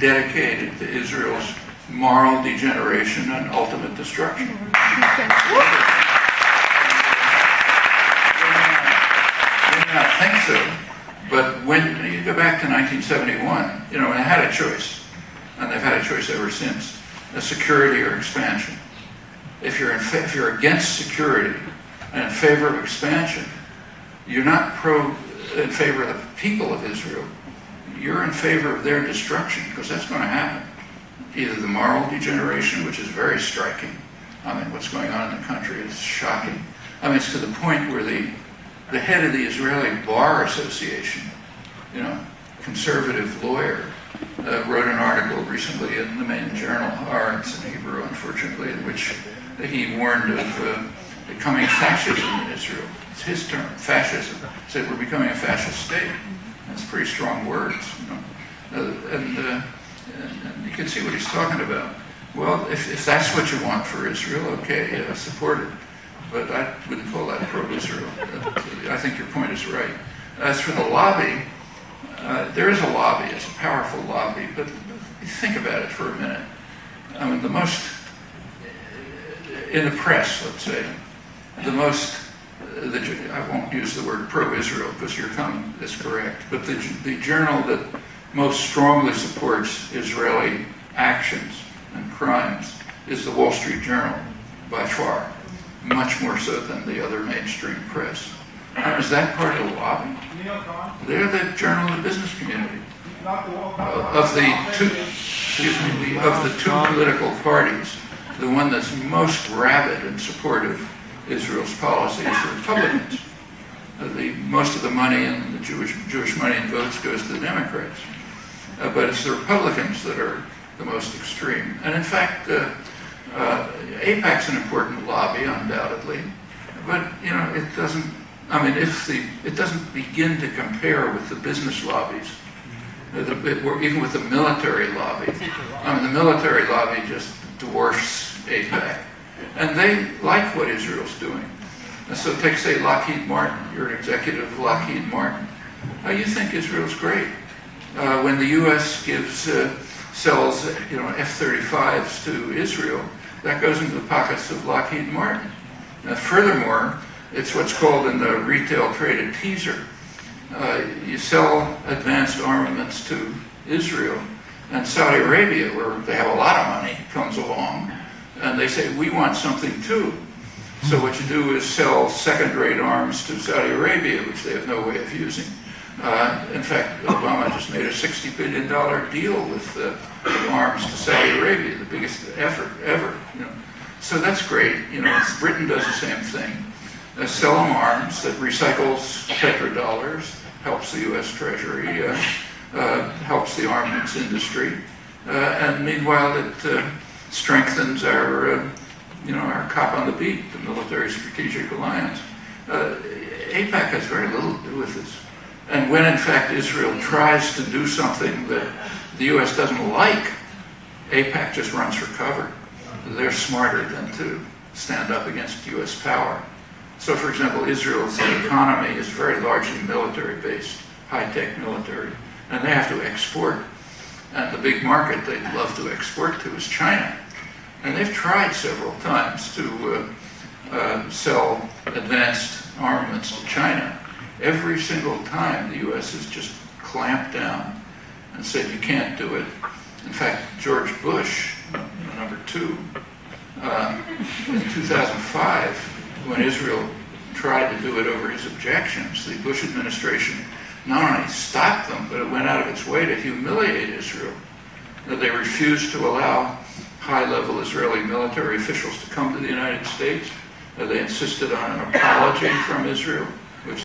dedicated to Israel's moral degeneration and ultimate destruction. They may not think so, but when you go back to 1971, you know, they had a choice, and they've had a choice ever since: security or expansion. If you're against security and in favor of expansion, you're not in favor of the people of Israel. You're in favor of their destruction, because that's going to happen. Either the moral degeneration, which is very striking. I mean, what's going on in the country is shocking. I mean, it's to the point where the head of the Israeli Bar Association, you know, conservative lawyer, wrote an article recently in the main journal, Haaretz in Hebrew, unfortunately, in which he warned of becoming fascism in Israel. It's his term, fascism. He said we're becoming a fascist state. That's pretty strong words, you know. And you can see what he's talking about. Well, if that's what you want for Israel, okay, support it. But I wouldn't call that pro-Israel. I think your point is right. As for the lobby, there is a lobby. It's a powerful lobby. But think about it for a minute. I mean, in the press, let's say, I won't use the word pro-Israel because your comment is correct, but the journal that most strongly supports Israeli actions and crimes is the Wall Street Journal, by far, much more so than the other mainstream press. Now, is that part of the lobby? They're the journal of the business community. Of the two political parties, the one that's most rabid and supportive of Israel's policy is the Republicans. Most of the money and the Jewish money and votes goes to the Democrats. But it's the Republicans that are the most extreme. And in fact, AIPAC's an important lobby, undoubtedly. But, you know, it doesn't, I mean, it doesn't begin to compare with the business lobbies, or even with the military lobby. I mean, the military lobby just dwarfs AIPAC. And they like what Israel's doing. And so take, say, Lockheed Martin. You're an executive of Lockheed Martin. You think Israel's great. When the U.S. sells, you know, F-35s to Israel, that goes into the pockets of Lockheed Martin. Furthermore, it's what's called in the retail trade a teaser. You sell advanced armaments to Israel, and Saudi Arabia, where they have a lot of money, comes along, and they say, we want something too. So what you do is sell second-rate arms to Saudi Arabia, which they have no way of using. In fact, Obama just made a $60 billion deal with arms to Saudi Arabia, the biggest effort ever. You know. So that's great. You know, Britain does the same thing. Sell them arms that recycles petrodollars, helps the U.S. Treasury, helps the armaments industry, and meanwhile it strengthens our, you know, our cop on the beat, the military strategic alliance. AIPAC has very little to do with this. And when, in fact, Israel tries to do something that the U.S. doesn't like, AIPAC just runs for cover. They're smarter than to stand up against U.S. power. So, for example, Israel's economy is very largely military-based, high-tech military, and they have to export. And the big market they'd love to export to is China. And they've tried several times to sell advanced armaments to China. Every single time, the U.S. has just clamped down and said, you can't do it. In fact, George Bush, number 2, in 2005, when Israel tried to do it over his objections, the Bush administration not only stopped them, but it went out of its way to humiliate Israel. They refused to allow high-level Israeli military officials to come to the United States. They insisted on an apology from Israel.